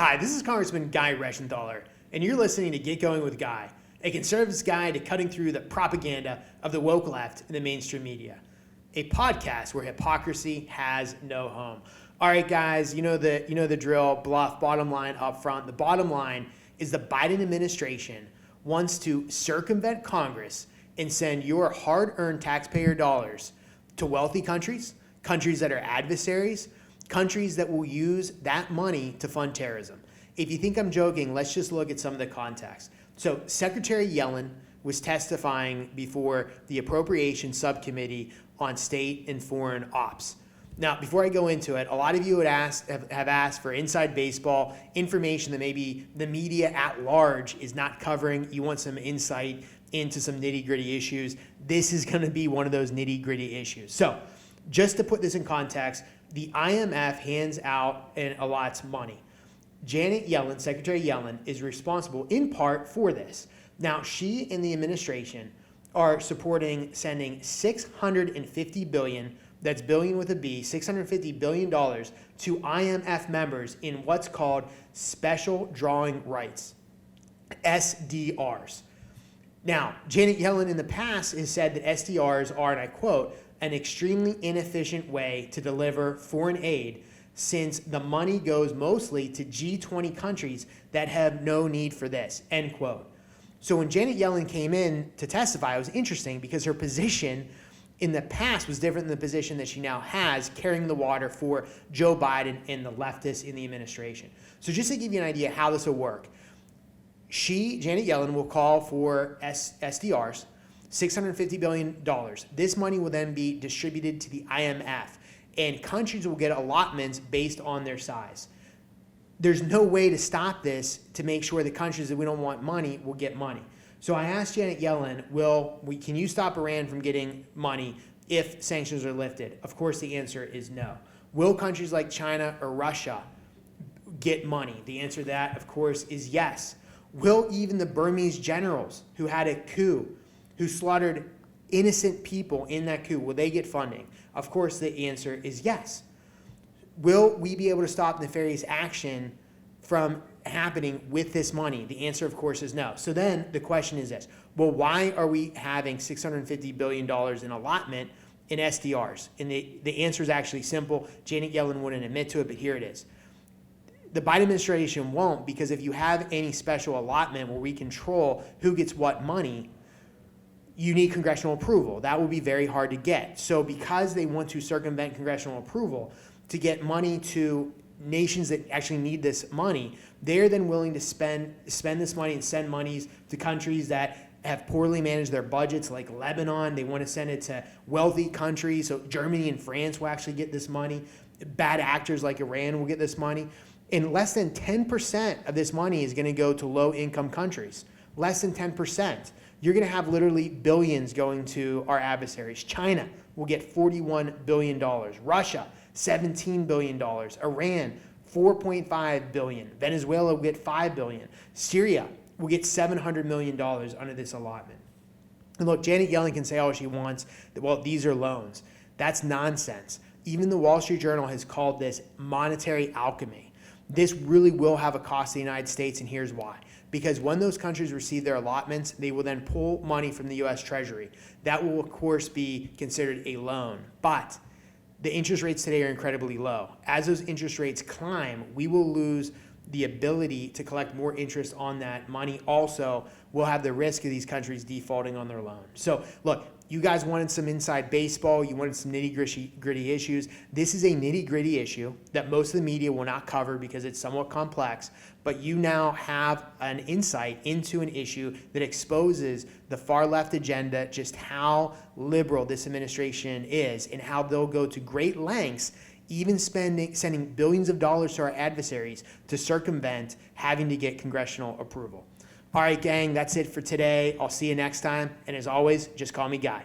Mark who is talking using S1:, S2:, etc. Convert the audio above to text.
S1: Hi, this is Congressman Guy Reschenthaler, and you're listening to Get Going with Guy, a conservative's guide to cutting through the propaganda of the woke left in the mainstream media. A podcast where hypocrisy has no home. All right, guys, you know the drill. Bluff. Bottom line up front. The bottom line is the Biden administration wants to circumvent Congress and send your hard-earned taxpayer dollars to wealthy countries, countries that are adversaries, countries that will use that money to fund terrorism. If you think I'm joking, let's just look at some of the context. So Secretary Yellen was testifying before the Appropriations Subcommittee on State and Foreign Ops. Now, before I go into it, a lot of you have asked for inside baseball information that maybe the media at large is not covering. You want some insight into some nitty-gritty issues. This is going to be one of those nitty-gritty issues. So just to put this in context, the IMF hands out and allots money. Janet Yellen, Secretary Yellen, is responsible in part for this. Now, she and the administration are supporting sending $650 billion, that's billion with a B, $650 billion to IMF members in what's called special drawing rights, SDRs. Now, Janet Yellen in the past has said that SDRs are, and I quote, an extremely inefficient way to deliver foreign aid since the money goes mostly to G20 countries that have no need for this, end quote. So when Janet Yellen came in to testify, it was interesting because her position in the past was different than the position that she now has, carrying the water for Joe Biden and the leftists in the administration. So just to give you an idea how this will work, Janet Yellen, will call for SDRs, $650 billion. This money will then be distributed to the IMF, and countries will get allotments based on their size. There's no way to stop this to make sure the countries that we don't want money will get money. So I asked Janet Yellen, can you stop Iran from getting money if sanctions are lifted? Of course, the answer is no. Will countries like China or Russia get money? The answer to that, of course, is yes. Will even the Burmese generals who had a coup, who slaughtered innocent people in that coup, will they get funding? Of course, the answer is yes. Will we be able to stop nefarious action from happening with this money? The answer, of course, is no. So then the question is this. Well, why are we having $650 billion in allotment in SDRs? And the answer is actually simple. Janet Yellen wouldn't admit to it, but here it is. The Biden administration won't, because if you have any special allotment where we control who gets what money, you need congressional approval. That will be very hard to get. So because they want to circumvent congressional approval to get money to nations that actually need this money, they're then willing to spend this money and send monies to countries that have poorly managed their budgets, like Lebanon. They want to send it to wealthy countries. So Germany and France will actually get this money. Bad actors like Iran will get this money. And less than 10% of this money is going to go to low-income countries. Less than 10%. You're going to have literally billions going to our adversaries. China will get $41 billion. Russia, $17 billion. Iran, $4.5 billion. Venezuela will get $5 billion. Syria will get $700 million under this allotment. And look, Janet Yellen can say all she wants, that, well, these are loans. That's nonsense. Even the Wall Street Journal has called this monetary alchemy. This really will have a cost to the United States, and here's why. Because when those countries receive their allotments, they will then pull money from the U.S. Treasury. That will, of course, be considered a loan. But the interest rates today are incredibly low. As those interest rates climb, we will lose the ability to collect more interest on that money. Also, we'll have the risk of these countries defaulting on their loan. So, look, you guys wanted some inside baseball. You wanted some nitty-gritty issues. This is a nitty-gritty issue that most of the media will not cover because it's somewhat complex. But you now have an insight into an issue that exposes the far left agenda, just how liberal this administration is, and how they'll go to great lengths, even sending billions of dollars to our adversaries to circumvent having to get congressional approval. All right, gang, that's it for today. I'll see you next time. And as always, just call me Guy.